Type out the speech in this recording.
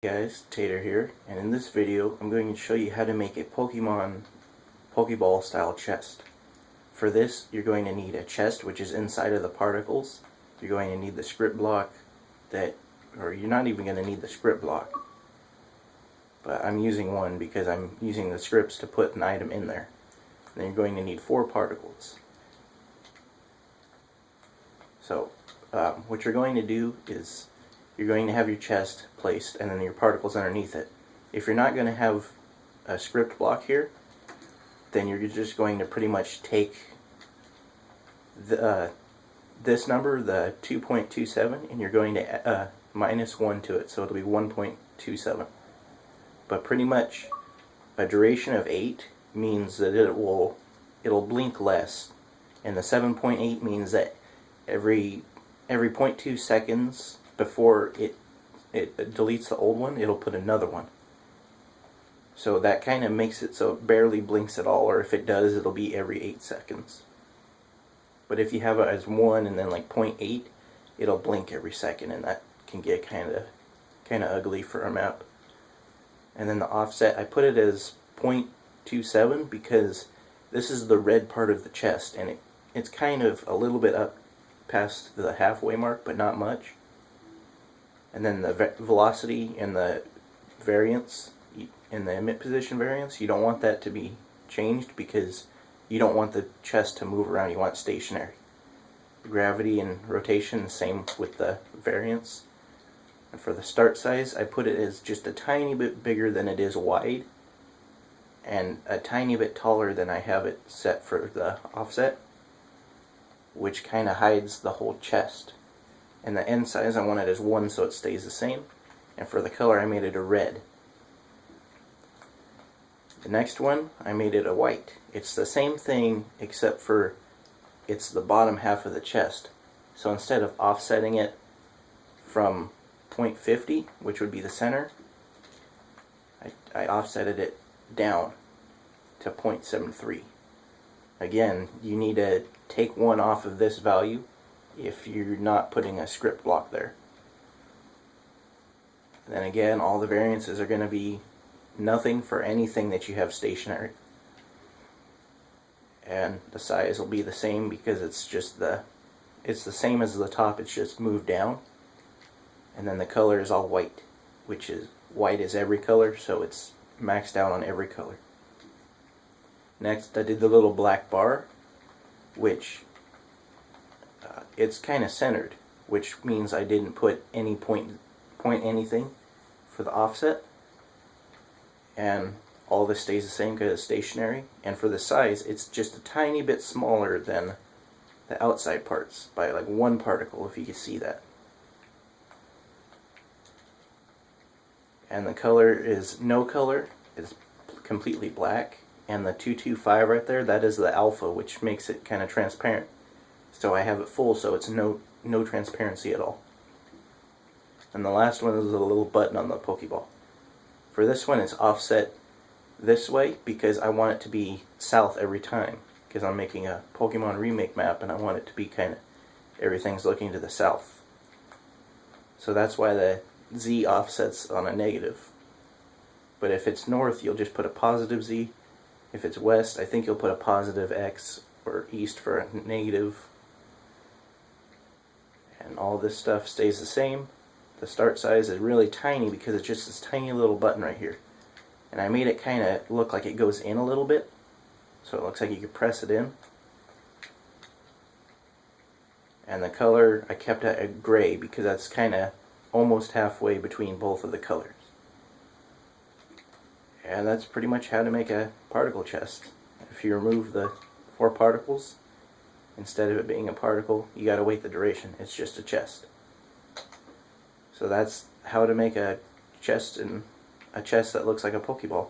Guys, Tater here, and in this video I'm going to show you how to make a Pokeball style chest. For this you're going to need a chest which is inside of the particles. You're going to need the script block or you're not even going to need the script block, but I'm using one because I'm using the scripts to put an item in there. And then you're going to need 4 particles. So what you're going to do is you're going to have your chest placed and then your particles underneath it. If you're not going to have a script block here, then you're just going to pretty much take this number, the 2.27, and you're going to minus 1 to it, so it'll be 1.27. But pretty much a duration of 8 means that it'll blink less, and the 7.8 means that every 0.2 seconds before it deletes the old one, it'll put another one. So that kind of makes it so it barely blinks at all, or if it does, it'll be every 8 seconds. But if you have it as 1 and then like 0.8, it'll blink every second, and that can get kind of ugly for a map. And then the offset, I put it as 0.27 because this is the red part of the chest, and it's kind of a little bit up past the halfway mark, but not much. And then the velocity and the variance, in the emitPosition variance, you don't want that to be changed because you don't want the chest to move around, you want it stationary. Gravity and rotation, same with the variance. And for the start size, I put it as just a tiny bit bigger than it is wide, and a tiny bit taller than I have it set for the offset, which kind of hides the whole chest. And the end size, I want it as 1 so it stays the same. And for the color, I made it a red. The next one, I made it a white. It's the same thing except for it's the bottom half of the chest. So instead of offsetting it from 0.50, which would be the center, I offsetted it down to 0.73. Again, you need to take 1 off of this value if you're not putting a script block there. And then again, all the variances are going to be nothing for anything that you have stationary. And the size will be the same because it's the same as the top, it's just moved down. And then the color is all white, which is white is every color, so it's maxed out on every color. Next, I did the little black bar, which it's kind of centered, which means I didn't put any point anything for the offset, and all this stays the same because it's stationary. And for the size, it's just a tiny bit smaller than the outside parts by like 1 particle, if you can see that. And the color is no color, it's completely black, and the 225 right there, that is the alpha, which makes it kind of transparent. So I have it full, so it's no transparency at all. And the last one is a little button on the Pokeball. For this one, it's offset this way because I want it to be south every time, because I'm making a Pokemon remake map and I want it to be kind of everything's looking to the south. So that's why the Z offsets on a negative. But if it's north, you'll just put a positive Z. If it's west, I think you'll put a positive X, or east for a negative. And all this stuff stays the same. The start size is really tiny because it's just this tiny little button right here. And I made it kind of look like it goes in a little bit, so it looks like you could press it in. And the color, I kept it a gray because that's kind of almost halfway between both of the colors. And that's pretty much how to make a particle chest. If you remove the 4 particles, instead of it being a particle, you gotta wait the duration. It's just a chest. So that's how to make a chest that looks like a Pokeball.